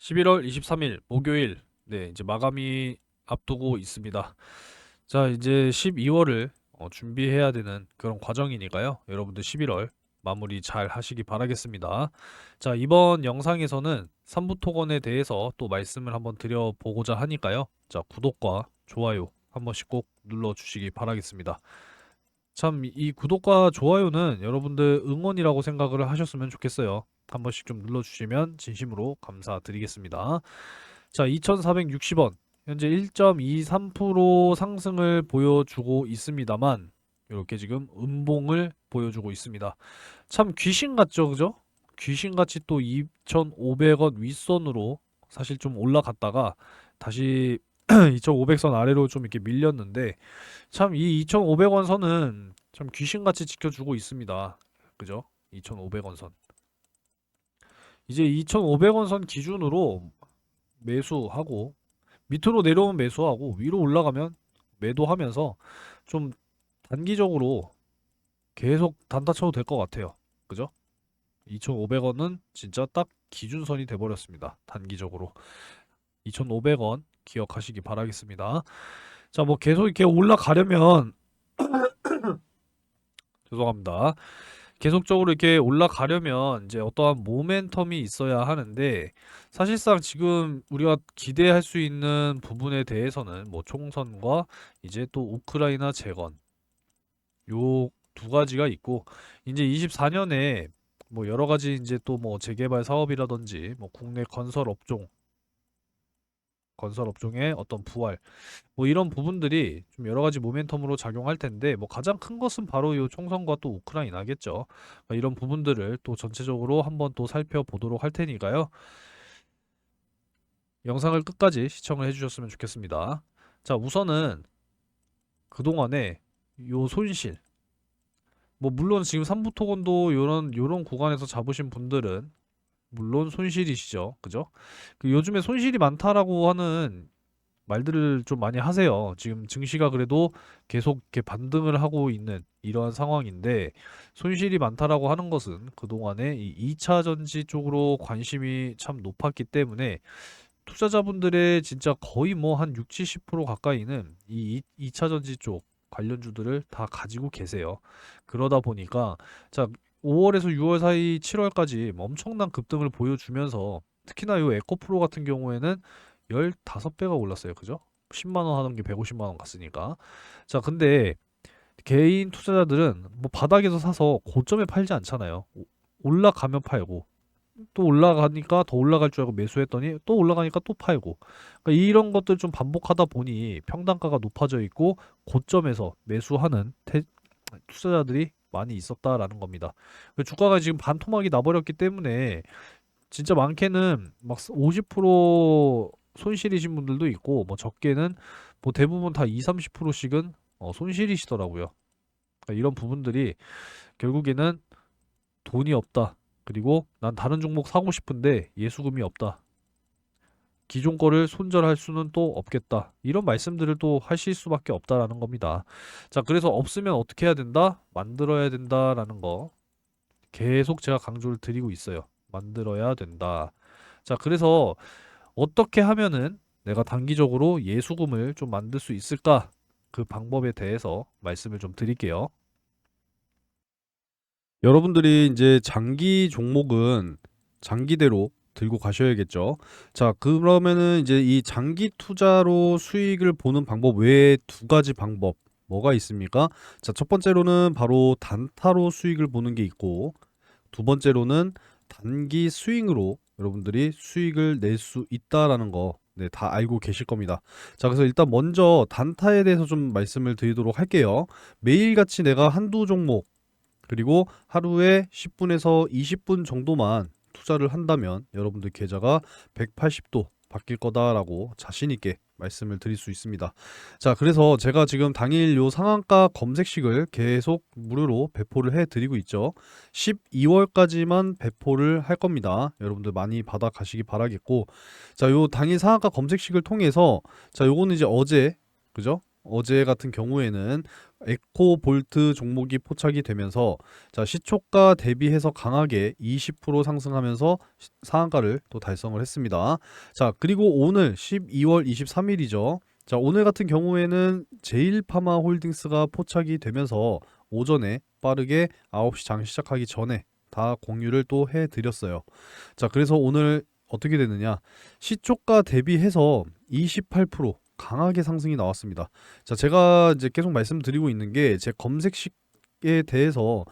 11월 23일 목요일, 네, 이제 마감이 앞두고 있습니다. 자, 이제 12월을 준비해야 되는 그런 과정이니까요. 여러분들 11월 마무리 잘 하시기 바라겠습니다. 자, 이번 영상에서는 삼부토건에 대해서 또 말씀을 한번 드려보고자 하니까요. 자, 구독과 좋아요 한 번씩 꼭 눌러주시기 바라겠습니다. 참, 이 구독과 좋아요는 여러분들 응원이라고 생각을 하셨으면 좋겠어요. 한 번씩 좀 눌러주시면 진심으로 감사드리겠습니다. 자, 2460원. 현재 1.23% 상승을 보여주고 있습니다만, 이렇게 지금 음봉을 보여주고 있습니다. 참 귀신 같죠, 그죠? 귀신같이 또 2,500원 윗선으로 사실 좀 올라갔다가 다시 2,500선 아래로 좀 이렇게 밀렸는데, 참 이 2,500원 선은 참 귀신같이 지켜주고 있습니다. 그죠? 2,500원 선. 이제 2,500원 선 기준으로 매수하고 밑으로 내려오면 매수하고 위로 올라가면 매도하면서 좀 단기적으로 계속 단타 쳐도 될 것 같아요. 그죠? 2,500원은 진짜 딱 기준선이 돼버렸습니다. 단기적으로. 2,500원 기억하시기 바라겠습니다. 자, 뭐 계속 이렇게 올라가려면 죄송합니다. 계속적으로 이렇게 올라가려면 이제 어떠한 모멘텀이 있어야 하는데, 사실상 지금 우리가 기대할 수 있는 부분에 대해서는 뭐 총선과 이제 또 우크라이나 재건, 요 두 가지가 있고, 이제 24년에 뭐 여러 가지 이제 또 뭐 재개발 사업이라든지 뭐 국내 건설 업종의 어떤 부활, 뭐 이런 부분들이 좀 여러 가지 모멘텀으로 작용할 텐데, 뭐 가장 큰 것은 바로 이 총선과 또 우크라이나겠죠. 그러니까 이런 부분들을 또 전체적으로 한번 또 살펴보도록 할 테니까요. 영상을 끝까지 시청을 해주셨으면 좋겠습니다. 자, 우선은 그동안에 요 손실, 뭐 물론 지금 삼부토건도 요런 구간에서 잡으신 분들은 물론 손실이시죠. 그죠? 그 요즘에 손실이 많다라고 하는 말들을 좀 많이 하세요. 지금 증시가 그래도 계속 이렇게 반등을 하고 있는 이러한 상황인데, 손실이 많다라고 하는 것은 그동안에 이 2차 전지 쪽으로 관심이 참 높았기 때문에 투자자분들의 진짜 거의 뭐 한 6, 70% 가까이는 이 2차 전지 쪽 관련주들을 다 가지고 계세요. 그러다 보니까 자, 5월에서 6월 사이 7월까지 엄청난 급등을 보여주면서 특히나 요 에코프로 같은 경우에는 15배가 올랐어요. 그죠? 10만 원 하던 게 150만 원 갔으니까. 자, 근데 개인 투자자들은 뭐 바닥에서 사서 고점에 팔지 않잖아요. 올라가면 팔고 또 올라가니까 더 올라갈 줄 알고 매수했더니 또 올라가니까 또 팔고, 그러니까 이런 것들 좀 반복하다 보니 평단가가 높아져 있고 고점에서 매수하는 투자자들이 많이 있었다라는 겁니다. 주가가 지금 반토막이 나버렸기 때문에 진짜 많게는 막 50% 손실이신 분들도 있고, 뭐 적게는 뭐 대부분 다 2, 30%씩은 손실이시더라고요. 그러니까 이런 부분들이 결국에는 돈이 없다. 그리고 난 다른 종목 사고 싶은데 예수금이 없다. 기존 거를 손절할 수는 또 없겠다. 이런 말씀들을 또 하실 수밖에 없다라는 겁니다. 자, 그래서 없으면 어떻게 해야 된다? 만들어야 된다라는 거 계속 제가 강조를 드리고 있어요. 만들어야 된다. 자, 그래서 어떻게 하면은 내가 단기적으로 예수금을 좀 만들 수 있을까? 그 방법에 대해서 말씀을 좀 드릴게요. 여러분들이 이제 장기 종목은 장기대로 들고 가셔야겠죠. 자, 그러면은 이제 이 장기 투자로 수익을 보는 방법 외에 두 가지 방법 뭐가 있습니까? 자, 첫 번째로는 바로 단타로 수익을 보는 게 있고, 두 번째로는 단기 스윙으로 여러분들이 수익을 낼 수 있다라는 거, 네, 다 알고 계실 겁니다. 자, 그래서 일단 먼저 단타에 대해서 좀 말씀을 드리도록 할게요. 매일같이 내가 한두 종목 그리고 하루에 10분에서 20분 정도만 투자를 한다면 여러분들 계좌가 180도 바뀔 거다라고 자신 있게 말씀을 드릴 수 있습니다. 자, 그래서 제가 지금 당일 요 상한가 검색식을 계속 무료로 배포를 해 드리고 있죠. 12월까지만 배포를 할 겁니다. 여러분들 많이 받아 가시기 바라겠고, 자, 요 당일 상한가 검색식을 통해서 자, 요거는 이제 어제, 그죠? 어제 같은 경우에는 에코볼트 종목이 포착이 되면서 자, 시초가 대비해서 강하게 20% 상승하면서 상한가를 또 달성을 했습니다. 자, 그리고 오늘 12월 23일이죠. 자, 오늘 같은 경우에는 제일파마홀딩스가 포착이 되면서 오전에 빠르게 9시 장 시작하기 전에 다 공유를 또 해드렸어요. 자, 그래서 오늘 어떻게 되느냐? 시초가 대비해서 28% 강하게 상승이 나왔습니다. 자, 제가 이제 계속 말씀드리고 있는 게 제 검색식에 대해서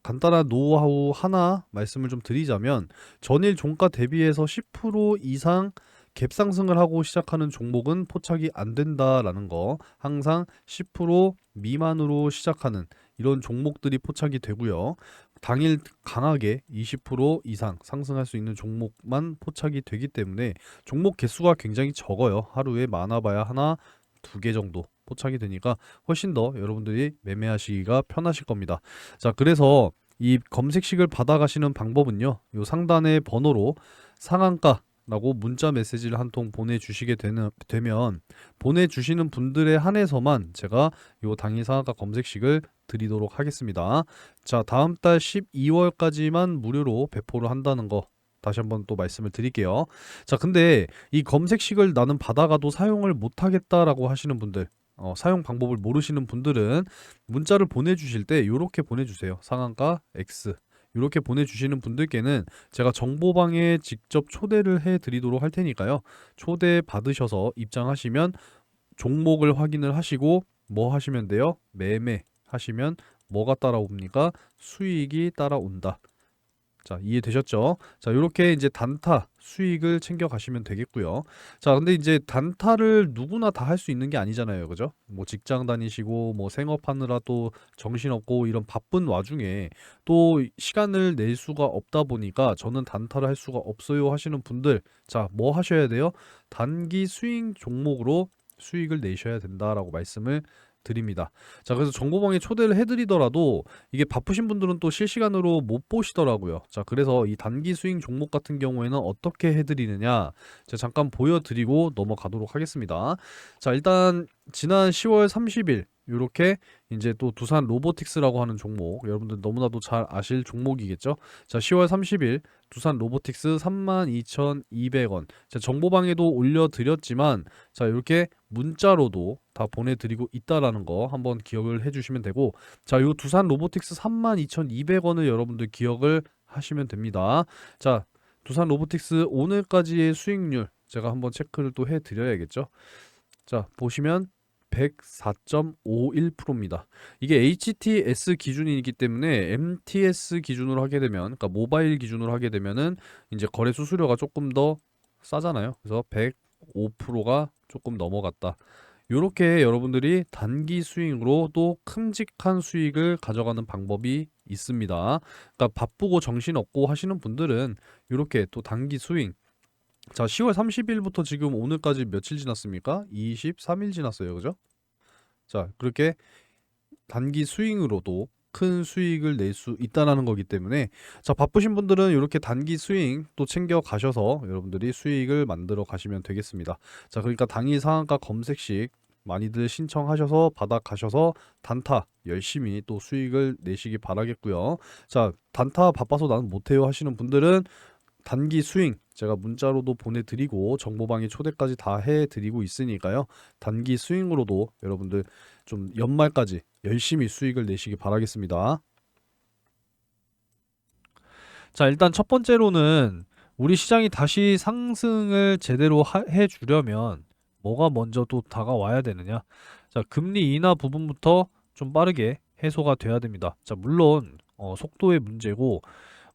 간단한 노하우 하나 말씀을 좀 드리자면 전일 종가 대비해서 10% 이상 갭 상승을 하고 시작하는 종목은 포착이 안 된다라는 거, 항상 10% 미만으로 시작하는 이런 종목들이 포착이 되고요. 당일 강하게 20% 이상 상승할 수 있는 종목만 포착이 되기 때문에 종목 개수가 굉장히 적어요. 하루에 많아봐야 하나, 두 개 정도 포착이 되니까 훨씬 더 여러분들이 매매하시기가 편하실 겁니다. 자, 그래서 이 검색식을 받아가시는 방법은요. 요 상단의 번호로 상한가라고 문자 메시지를 한 통 보내주시게 되면 보내주시는 분들에 한해서만 제가 요 당일 상한가 검색식을 드리도록 하겠습니다. 자, 다음 달 12월까지만 무료로 배포를 한다는 거 다시 한번 또 말씀을 드릴게요. 자, 근데 이 검색식을 나는 받아가도 사용을 못하겠다라고 하시는 분들, 사용 방법을 모르시는 분들은 문자를 보내주실 때 이렇게 보내주세요. 상한가 X 이렇게 보내주시는 분들께는 제가 정보방에 직접 초대를 해드리도록 할 테니까요. 초대 받으셔서 입장하시면 종목을 확인을 하시고 뭐 하시면 돼요? 매매 하시면 뭐가 따라옵니까? 수익이 따라온다. 자, 이해되셨죠? 자, 이렇게 이제 단타 수익을 챙겨 가시면 되겠고요. 자, 근데 이제 단타를 누구나 다 할 수 있는 게 아니잖아요. 그죠? 뭐 직장 다니시고 뭐 생업하느라 또 정신없고 이런 바쁜 와중에 또 시간을 낼 수가 없다 보니까 저는 단타를 할 수가 없어요 하시는 분들, 자, 뭐 하셔야 돼요? 단기 스윙 종목으로 수익을 내셔야 된다라고 말씀을 드립니다. 자, 그래서 정보방에 초대를 해드리더라도 이게 바쁘신 분들은 또 실시간으로 못 보시더라고요. 자, 그래서 이 단기 스윙 종목 같은 경우에는 어떻게 해드리느냐, 제가 잠깐 보여드리고 넘어가도록 하겠습니다. 자, 일단 지난 10월 30일 이렇게 이제 또 두산 로보틱스라고 하는 종목, 여러분들 너무나도 잘 아실 종목이겠죠. 자, 10월 30일 두산 로보틱스 32,200원. 자, 정보방에도 올려드렸지만 자, 이렇게 문자로도 다 보내드리고 있다라는 거 한번 기억을 해주시면 되고, 자, 요 두산 로보틱스 32,200원을 여러분들 기억을 하시면 됩니다. 자, 두산 로보틱스 오늘까지의 수익률 제가 한번 체크를 또 해드려야겠죠. 자, 보시면 104.51%입니다. 이게 HTS 기준이기 때문에 MTS 기준으로 하게 되면, 그러니까 모바일 기준으로 하게 되면은 이제 거래 수수료가 조금 더 싸잖아요. 그래서 105%가 조금 넘어갔다. 요렇게 여러분들이 단기 스윙으로도 큼직한 수익을 가져가는 방법이 있습니다. 그러니까 바쁘고 정신없고 하시는 분들은 요렇게 또 단기 스윙, 자, 10월 30일부터 지금 오늘까지 며칠 지났습니까? 23일 지났어요. 그죠? 자, 그렇게 단기 스윙으로도 큰 수익을 낼 수 있다라는 거기 때문에 자, 바쁘신 분들은 이렇게 단기 스윙 또 챙겨 가셔서 여러분들이 수익을 만들어 가시면 되겠습니다. 자, 그러니까 당일 상한가 검색식 많이들 신청하셔서 받아 가셔서 단타 열심히 또 수익을 내시기 바라겠고요. 자, 단타 바빠서 나는 못해요 하시는 분들은 단기 스윙 제가 문자로도 보내드리고 정보방에 초대까지 다 해드리고 있으니까요. 단기 스윙으로도 여러분들 좀 연말까지 열심히 수익을 내시기 바라겠습니다. 자, 일단 첫 번째로는 우리 시장이 다시 상승을 제대로 해주려면 뭐가 먼저 또 다가와야 되느냐? 자, 금리 인하 부분부터 좀 빠르게 해소가 돼야 됩니다. 자, 물론 속도의 문제고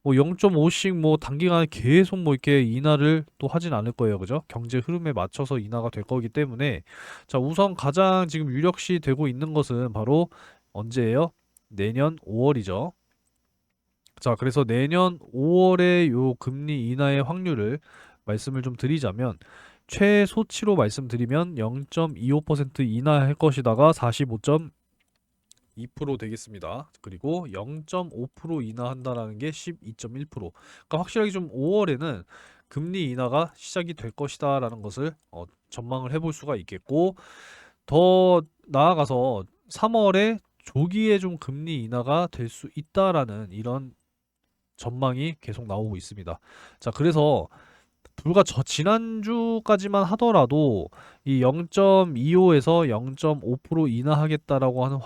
뭐 0.5씩 뭐 단기간에 계속 뭐 이렇게 인하를 또 하진 않을 거예요. 그죠? 경제 흐름에 맞춰서 인하가 될 거기 때문에 자, 우선 가장 지금 유력시 되고 있는 것은 바로 언제예요? 내년 5월이죠. 자, 그래서 내년 5월에 요 금리 인하의 확률을 말씀을 좀 드리자면 최소치로 말씀드리면 0.25% 인하할 것이다가 2% 되겠습니다. 그리고 0.5% 인하한다라는 게 12.1%. 그러니까 확실하게 좀 5월에는 금리 인하가 시작이 될 것이다라는 것을 전망을 해볼 수가 있겠고, 더 나아가서 3월에 조기에 좀 금리 인하가 될 수 있다라는 이런 전망이 계속 나오고 있습니다. 자, 그래서 불과 지난주까지만 하더라도 이 0.25에서 0.5% 인하하겠다라고 하는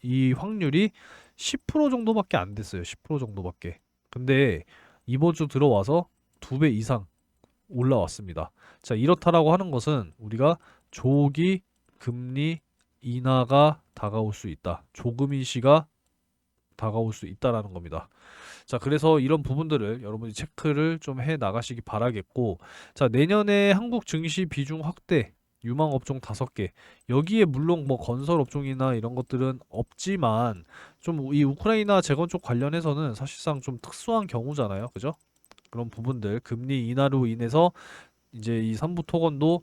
이 확률이 10% 정도밖에 안 됐어요. 10% 정도밖에. 근데 이번 주 들어와서 2배 이상 올라왔습니다. 자, 이렇다라고 하는 것은 우리가 조기 금리 인하가 다가올 수 있다. 조금인 시가 다가올 수 있다라는 겁니다. 자, 그래서 이런 부분들을 여러분이 체크를 좀 해 나가시기 바라겠고, 자, 내년에 한국 증시 비중 확대, 유망 업종 5개. 여기에 물론 뭐 건설 업종이나 이런 것들은 없지만 좀 이 우크라이나 재건 쪽 관련해서는 사실상 좀 특수한 경우잖아요. 그죠? 그런 부분들 금리 인하로 인해서 이제 이 삼부 토건도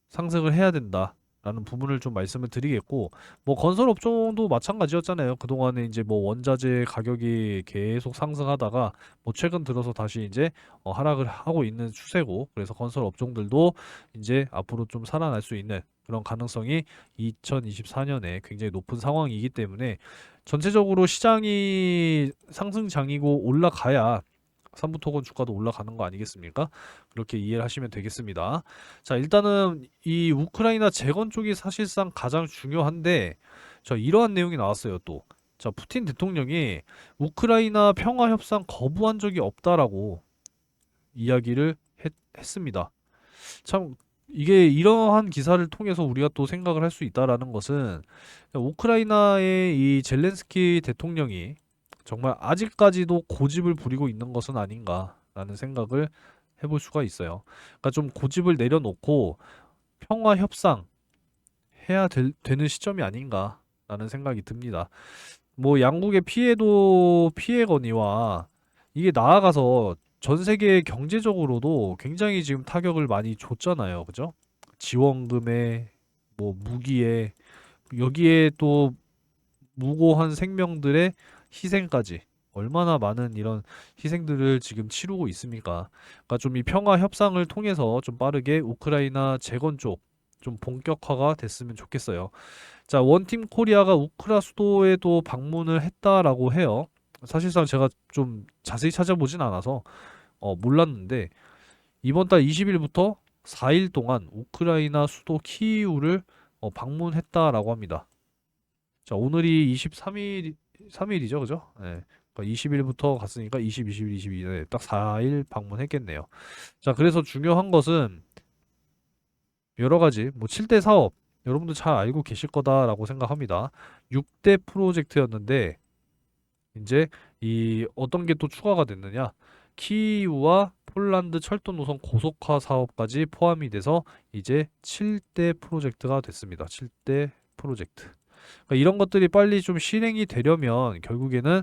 상승을 해야 된다라는 부분을 좀 말씀을 드리겠고, 뭐 건설 업종도 마찬가지였잖아요. 그동안에 이제 뭐 원자재 가격이 계속 상승하다가 뭐 최근 들어서 다시 이제 하락을 하고 있는 추세고, 그래서 건설 업종들도 이제 앞으로 좀 살아날 수 있는 그런 가능성이 2024년에 굉장히 높은 상황이기 때문에 전체적으로 시장이 상승장이고 올라가야 삼부토건 주가도 올라가는 거 아니겠습니까? 그렇게 이해를 하시면 되겠습니다. 자, 일단은 이 우크라이나 재건 쪽이 사실상 가장 중요한데, 자, 이러한 내용이 나왔어요, 또. 자, 푸틴 대통령이 우크라이나 평화 협상 거부한 적이 없다라고 이야기를 했습니다. 참, 이게 이러한 기사를 통해서 우리가 또 생각을 할 수 있다라는 것은 우크라이나의 이 젤렌스키 대통령이 정말 아직까지도 고집을 부리고 있는 것은 아닌가라는 생각을 해볼 수가 있어요. 그러니까 좀 고집을 내려놓고 평화 협상 해야 되는 시점이 아닌가라는 생각이 듭니다. 뭐 양국의 피해도 피해거니와 이게 나아가서 전 세계 경제적으로도 굉장히 지금 타격을 많이 줬잖아요. 그죠? 지원금에 뭐 무기에 여기에 또 무고한 생명들의 희생까지 얼마나 많은 이런 희생들을 지금 치르고 있습니까? 그러니까 좀 이 평화 협상을 통해서 좀 빠르게 우크라이나 재건 쪽 좀 본격화가 됐으면 좋겠어요. 자, 원팀 코리아가 우크라 수도에도 방문을 했다라고 해요. 사실상 제가 좀 자세히 찾아보진 않아서 몰랐는데 이번 달 20일부터 4일 동안 우크라이나 수도 키이우를 방문했다라고 합니다. 자, 오늘이 3일이죠, 그죠? 네. 그러니까 20일부터 갔으니까 20, 21, 22, 네, 딱 4일 방문했겠네요. 자, 그래서 중요한 것은 여러 가지, 뭐 7대 사업, 여러분도 잘 알고 계실 거다라고 생각합니다. 6대 프로젝트였는데, 이제 이 어떤 게 또 추가가 됐느냐? 키이우와 폴란드 철도 노선 고속화 사업까지 포함이 돼서 이제 7대 프로젝트가 됐습니다. 7대 프로젝트. 그러니까 이런 것들이 빨리 좀 실행이 되려면 결국에는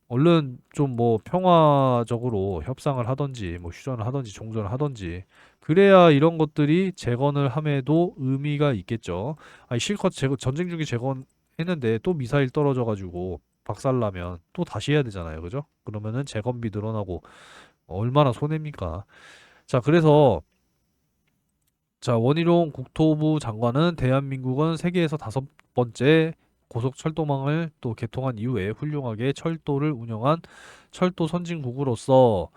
얼른 좀 뭐 평화적으로 협상을 하든지 뭐 휴전을 하든지 종전을 하든지 그래야 이런 것들이 재건을 함에도 의미가 있겠죠. 아니 실컷 전쟁 중에 재건했는데 또 미사일 떨어져 가지고 박살나면 또 다시 해야 되잖아요. 그죠? 그러면은 재건비 늘어나고 얼마나 손해입니까? 자, 그래서 자, 원희룡 국토부 장관은 대한민국은 세계에서 5번째 고속철도망을 또 개통한 이후에 훌륭하게 철도를 운영한 철도 선진국으로서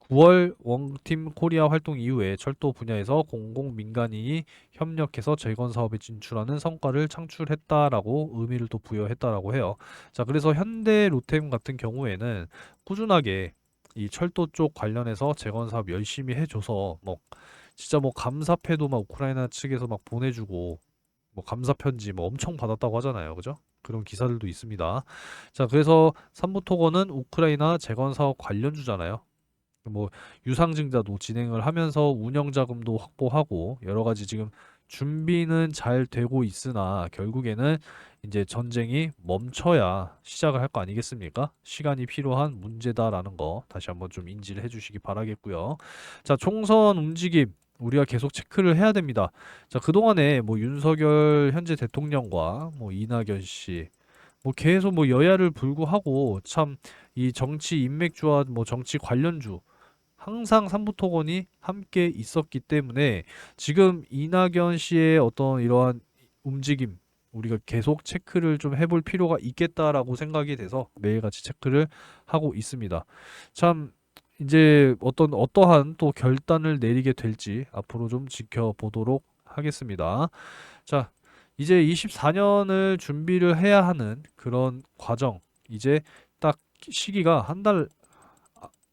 9월 원팀 코리아 활동 이후에 철도 분야에서 공공 민간인이 협력해서 재건 사업에 진출하는 성과를 창출했다라고 의미를 또 부여했다라고 해요. 자, 그래서 현대 로템 같은 경우에는 꾸준하게 이 철도 쪽 관련해서 재건 사업 열심히 해줘서 뭐 진짜 뭐 감사패도 막 우크라이나 측에서 막 보내주고 뭐 감사 편지 뭐 엄청 받았다고 하잖아요. 그죠? 그런 기사들도 있습니다. 자, 그래서 삼부토건은 우크라이나 재건 사업 관련주잖아요. 뭐 유상증자도 진행을 하면서 운영 자금도 확보하고 여러 가지 지금 준비는 잘 되고 있으나 결국에는 이제 전쟁이 멈춰야 시작을 할 거 아니겠습니까? 시간이 필요한 문제다라는 거 다시 한번 좀 인지를 해주시기 바라겠고요. 자, 총선 움직임 우리가 계속 체크를 해야 됩니다. 자, 그동안에 뭐 윤석열 현재 대통령과 뭐 이낙연 씨 뭐 계속 뭐 여야를 불구하고 참 이 정치 인맥주와 뭐 정치 관련주 항상 삼부토건이 함께 있었기 때문에 지금 이낙연 씨의 어떤 이러한 움직임 우리가 계속 체크를 좀 해볼 필요가 있겠다라고 생각이 돼서 매일같이 체크를 하고 있습니다. 참 이제 어떠한 또 결단을 내리게 될지 앞으로 좀 지켜보도록 하겠습니다. 자, 이제 24년을 준비를 해야 하는 그런 과정, 이제 딱 시기가 한 달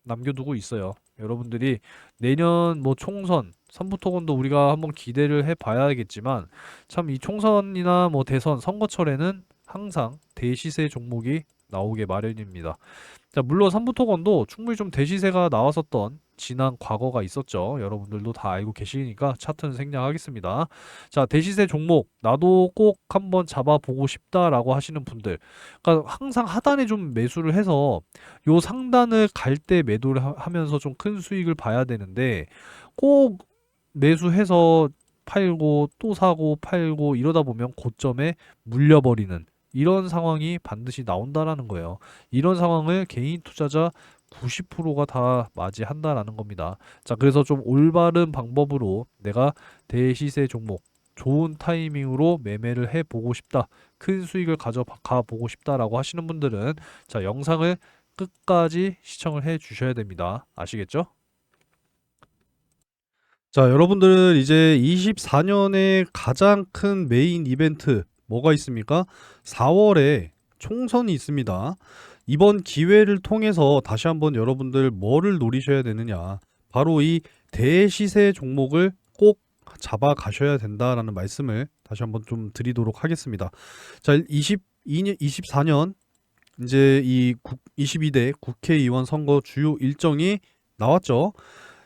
남겨두고 있어요. 여러분들이 내년 뭐 총선, 삼부토건도 우리가 한번 기대를 해봐야겠지만 참 이 총선이나 뭐 대선, 선거철에는 항상 대시세 종목이 나오게 마련입니다. 자, 물론 삼부토건도 충분히 좀 대시세가 나왔었던 지난 과거가 있었죠. 여러분들도 다 알고 계시니까 차트는 생략하겠습니다. 자, 대시세 종목 나도 꼭 한번 잡아보고 싶다라고 하시는 분들, 그러니까 항상 하단에 좀 매수를 해서 요 상단을 갈 때 매도를 하면서 좀 큰 수익을 봐야 되는데 꼭 매수해서 팔고 또 사고 팔고 이러다 보면 고점에 물려버리는 이런 상황이 반드시 나온다라는 거예요. 이런 상황을 개인 투자자 90%가 다 맞이한다라는 겁니다. 자, 그래서 좀 올바른 방법으로 내가 대시세 종목 좋은 타이밍으로 매매를 해보고 싶다. 큰 수익을 가져가 보고 싶다라고 하시는 분들은 자, 영상을 끝까지 시청을 해 주셔야 됩니다. 아시겠죠? 자, 여러분들은 이제 24년의 가장 큰 메인 이벤트 뭐가 있습니까? 4월에 총선이 있습니다. 이번 기회를 통해서 다시 한번 여러분들 뭐를 노리셔야 되느냐? 바로 이 대시세 종목을 꼭 잡아 가셔야 된다라는 말씀을 다시 한번 좀 드리도록 하겠습니다. 자, 24년 이제 22대 국회의원 선거 주요 일정이 나왔죠.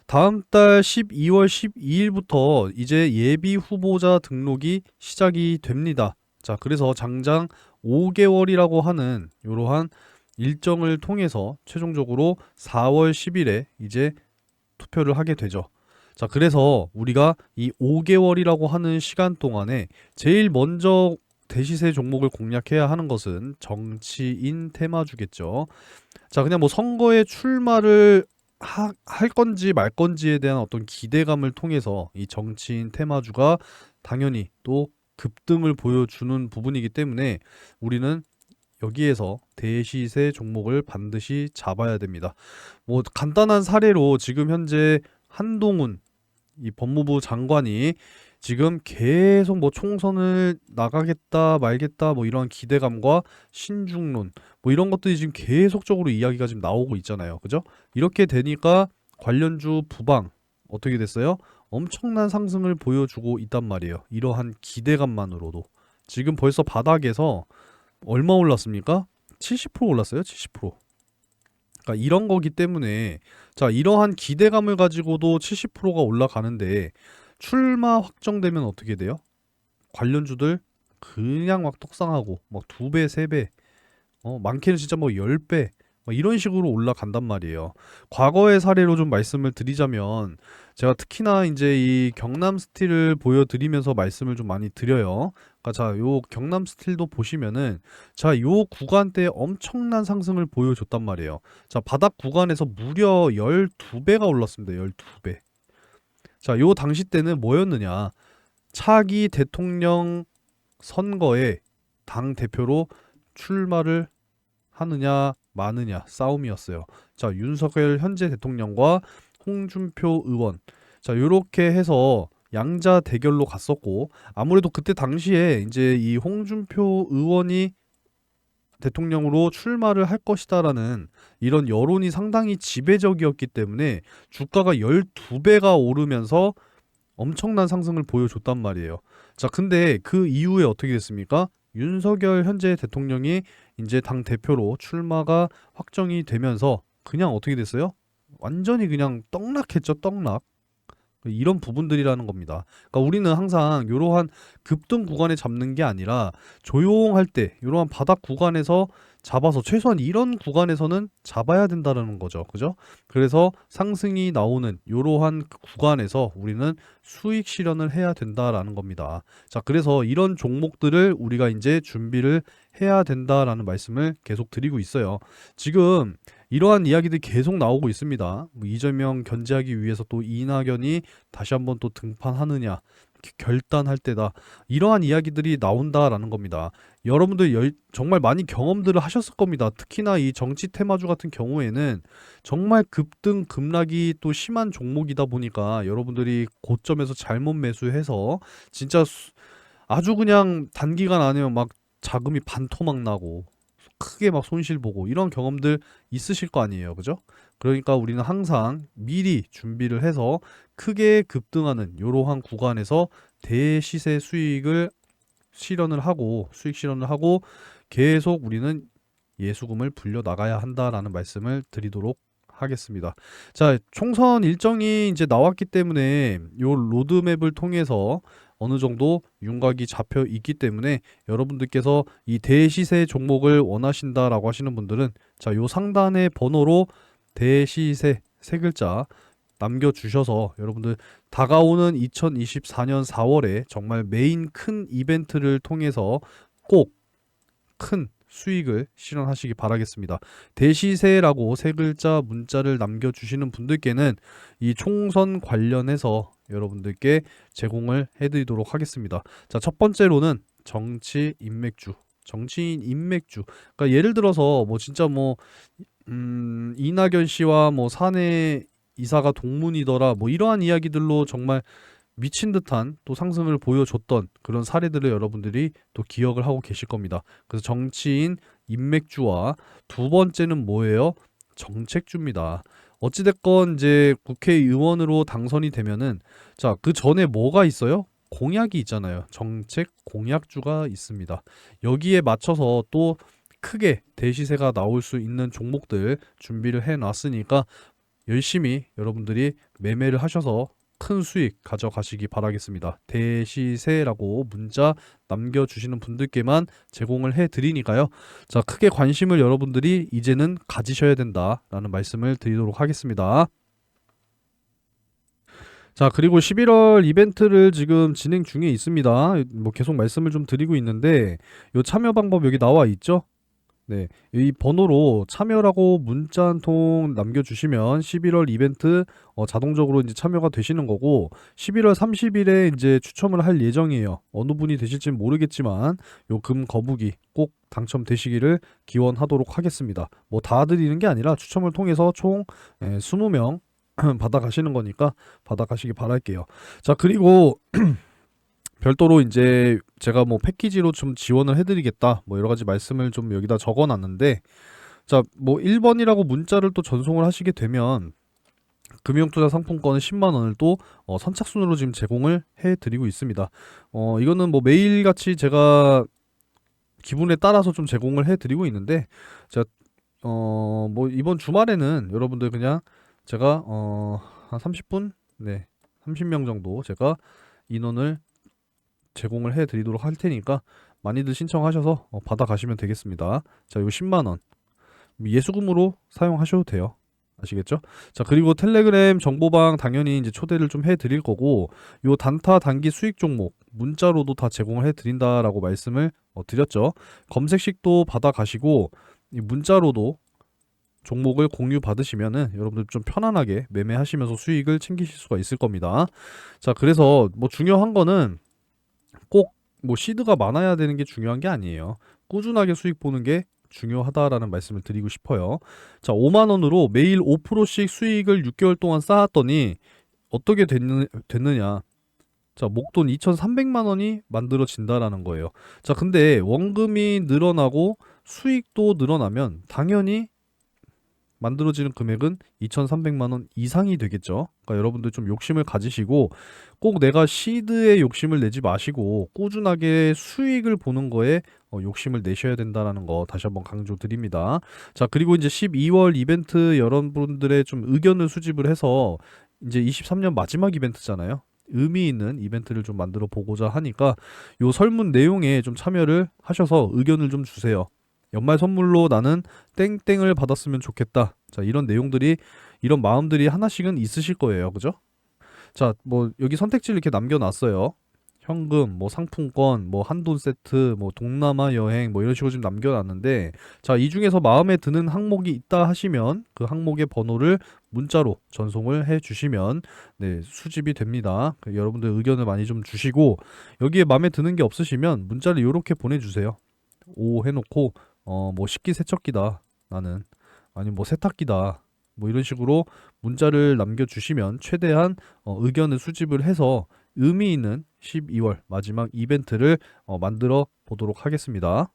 다음 달 12월 12일부터 이제 예비 후보자 등록이 시작이 됩니다. 자, 그래서 장장 5개월이라고 하는 이러한 일정을 통해서 최종적으로 4월 10일에 이제 투표를 하게 되죠. 자, 그래서 우리가 이 5개월이라고 하는 시간 동안에 제일 먼저 대시세 종목을 공략해야 하는 것은 정치인 테마주겠죠. 자, 그냥 뭐 선거에 출마를 할 건지 말 건지에 대한 어떤 기대감을 통해서 이 정치인 테마주가 당연히 또 급등을 보여주는 부분이기 때문에 우리는 여기에서 대시세 종목을 반드시 잡아야 됩니다. 뭐 간단한 사례로 지금 현재 한동훈 이 법무부 장관이 지금 계속 뭐 총선을 나가겠다 말겠다 뭐 이런 기대감과 신중론 뭐 이런 것들이 지금 계속적으로 이야기가 지금 나오고 있잖아요. 그죠? 이렇게 되니까 관련주 부방 어떻게 됐어요? 엄청난 상승을 보여주고 있단 말이에요. 이러한 기대감만으로도 지금 벌써 바닥에서 얼마 올랐습니까? 70% 올랐어요. 70%. 그러니까 이런 거기 때문에 자, 이러한 기대감을 가지고도 70%가 올라가는데 출마 확정되면 어떻게 돼요? 관련주들 그냥 막 떡상하고 막 2배, 3배, 많게는 진짜 뭐 10배 이런 식으로 올라간단 말이에요. 과거의 사례로 좀 말씀을 드리자면 제가 특히나 이제 이 경남 스틸을 보여드리면서 말씀을 좀 많이 드려요. 그러니까 자, 요 경남 스틸도 보시면은 자, 요 구간대에 엄청난 상승을 보여줬단 말이에요. 자, 바닥 구간에서 무려 12배가 올랐습니다. 12배. 자, 요 당시 때는 뭐였느냐? 차기 대통령 선거에 당 대표로 출마를 하느냐 마느냐 싸움이었어요. 자, 윤석열 현재 대통령과 홍준표 의원. 자, 요렇게 해서 양자 대결로 갔었고 아무래도 그때 당시에 이제 이 홍준표 의원이 대통령으로 출마를 할 것이다라는 이런 여론이 상당히 지배적이었기 때문에 주가가 12배가 오르면서 엄청난 상승을 보여줬단 말이에요. 자, 근데 그 이후에 어떻게 됐습니까? 윤석열 현재 대통령이 이제 당 대표로 출마가 확정이 되면서 그냥 어떻게 됐어요? 완전히 그냥 떡락했죠, 떡락. 이런 부분들이라는 겁니다. 그러니까 우리는 항상 이러한 급등 구간에 잡는 게 아니라 조용할 때 이러한 바닥 구간에서 잡아서 최소한 이런 구간에서는 잡아야 된다는 거죠. 그죠? 그래서 상승이 나오는 이러한 구간에서 우리는 수익 실현을 해야 된다라는 겁니다. 자, 그래서 이런 종목들을 우리가 이제 준비를 해야 된다라는 말씀을 계속 드리고 있어요. 지금 이러한 이야기들이 계속 나오고 있습니다. 뭐 이재명 견제하기 위해서 또 이낙연이 다시 한번 또 등판하느냐, 결단할 때다. 이러한 이야기들이 나온다라는 겁니다. 여러분들 정말 많이 경험들을 하셨을 겁니다. 특히나 이 정치 테마주 같은 경우에는 정말 급등 급락이 또 심한 종목이다 보니까 여러분들이 고점에서 잘못 매수해서 진짜 아주 그냥 단기간 안에 막 자금이 반토막 나고 크게 막 손실 보고 이런 경험들 있으실 거 아니에요. 그죠? 그러니까 우리는 항상 미리 준비를 해서 크게 급등하는 이러한 구간에서 대시세 수익을 실현을 하고 수익 실현을 하고 계속 우리는 예수금을 불려 나가야 한다라는 말씀을 드리도록 하겠습니다. 자, 총선 일정이 이제 나왔기 때문에 요 로드맵을 통해서 어느 정도 윤곽이 잡혀 있기 때문에 여러분들께서 이 대시세 종목을 원하신다라고 하시는 분들은 자, 요 상단의 번호로 대시세 세 글자 남겨주셔서 여러분들 다가오는 2024년 4월에 정말 메인 큰 이벤트를 통해서 꼭 큰 수익을 실현하시기 바라겠습니다. 대시세라고 세 글자 문자를 남겨주시는 분들께는 이 총선 관련해서 여러분들께 제공을 해드리도록 하겠습니다. 자, 첫 번째로는 정치 인맥주. 정치인 인맥주. 그러니까 예를 들어서 뭐 진짜 뭐 이낙연 씨와 뭐 사내 이사가 동문이더라 뭐 이러한 이야기들로 정말 미친 듯한 또 상승을 보여줬던 그런 사례들을 여러분들이 또 기억을 하고 계실 겁니다. 그래서 정치인 인맥주와 두 번째는 뭐예요? 정책주입니다. 어찌됐건 이제 국회의원으로 당선이 되면은 자, 그 전에 뭐가 있어요? 공약이 있잖아요. 정책 공약주가 있습니다. 여기에 맞춰서 또 크게 대시세가 나올 수 있는 종목들 준비를 해 놨으니까 열심히 여러분들이 매매를 하셔서 큰 수익 가져가시기 바라겠습니다. 대시세라고 문자 남겨주시는 분들께만 제공을 해드리니까요. 자, 크게 관심을 여러분들이 이제는 가지셔야 된다라는 말씀을 드리도록 하겠습니다. 자, 그리고 11월 이벤트를 지금 진행 중에 있습니다. 뭐 계속 말씀을 좀 드리고 있는데 요 참여 방법 여기 나와 있죠? 네, 이 번호로 참여라고 문자 한 통 남겨주시면 11월 이벤트 자동적으로 이제 참여가 되시는 거고 11월 30일에 이제 추첨을 할 예정이에요. 어느 분이 되실지는 모르겠지만 요 금 거북이 꼭 당첨되시기를 기원하도록 하겠습니다. 뭐 다 드리는 게 아니라 추첨을 통해서 총 20명 받아가시는 거니까 받아가시기 바랄게요. 자, 그리고 별도로 이제 제가 뭐 패키지로 좀 지원을 해드리겠다 뭐 여러 가지 말씀을 좀 여기다 적어놨는데 자, 뭐 1번이라고 문자를 또 전송을 하시게 되면 금융투자 상품권은 10만 원을 또 선착순으로 지금 제공을 해드리고 있습니다. 이거는 뭐 매일같이 제가 기분에 따라서 좀 제공을 해드리고 있는데 제가 뭐 이번 주말에는 여러분들 그냥 제가 한 30분 네 30명 정도 제가 인원을 제공을 해드리도록 할 테니까 많이들 신청하셔서 받아가시면 되겠습니다. 자, 요 10만원 예수금으로 사용하셔도 돼요. 아시겠죠? 자, 그리고 텔레그램 정보방 당연히 이제 초대를 좀 해드릴 거고 요 단타 단기 수익 종목 문자로도 다 제공을 해드린다라고 말씀을 드렸죠. 검색식도 받아가시고 이 문자로도 종목을 공유 받으시면은 여러분들 좀 편안하게 매매하시면서 수익을 챙기실 수가 있을 겁니다. 자, 그래서 뭐 중요한 거는 꼭 뭐 시드가 많아야 되는 게 중요한 게 아니에요. 꾸준하게 수익 보는 게 중요하다라는 말씀을 드리고 싶어요. 자, 5만 원으로 매일 5%씩 수익을 6개월 동안 쌓았더니 어떻게 됐느냐? 자, 목돈 2,300만 원이 만들어진다라는 거예요. 자, 근데 원금이 늘어나고 수익도 늘어나면 당연히 만들어지는 금액은 2,300만 원 이상이 되겠죠. 그러니까 여러분들 좀 욕심을 가지시고 꼭 내가 시드에 욕심을 내지 마시고 꾸준하게 수익을 보는 거에 욕심을 내셔야 된다는 거 다시 한번 강조드립니다. 자, 그리고 이제 12월 이벤트 여러분들의 좀 의견을 수집을 해서 이제 23년 마지막 이벤트잖아요. 의미 있는 이벤트를 좀 만들어 보고자 하니까 요 설문 내용에 좀 참여를 하셔서 의견을 좀 주세요. 연말 선물로 나는 땡땡을 받았으면 좋겠다. 자, 이런 내용들이 이런 마음들이 하나씩은 있으실 거예요. 그죠? 자, 뭐 여기 선택지를 이렇게 남겨놨어요. 현금, 뭐 상품권, 뭐 한돈 세트, 뭐 동남아 여행, 뭐 이런 식으로 지금 남겨놨는데, 자, 이 중에서 마음에 드는 항목이 있다 하시면 그 항목의 번호를 문자로 전송을 해 주시면 네, 수집이 됩니다. 여러분들 의견을 많이 좀 주시고, 여기에 마음에 드는 게 없으시면 문자를 이렇게 보내주세요. 오 해놓고 뭐 식기세척기다 나는, 아니면 뭐 세탁기다, 뭐 이런 식으로 문자를 남겨주시면 최대한 의견을 수집을 해서 의미 있는 12월 마지막 이벤트를 만들어 보도록 하겠습니다.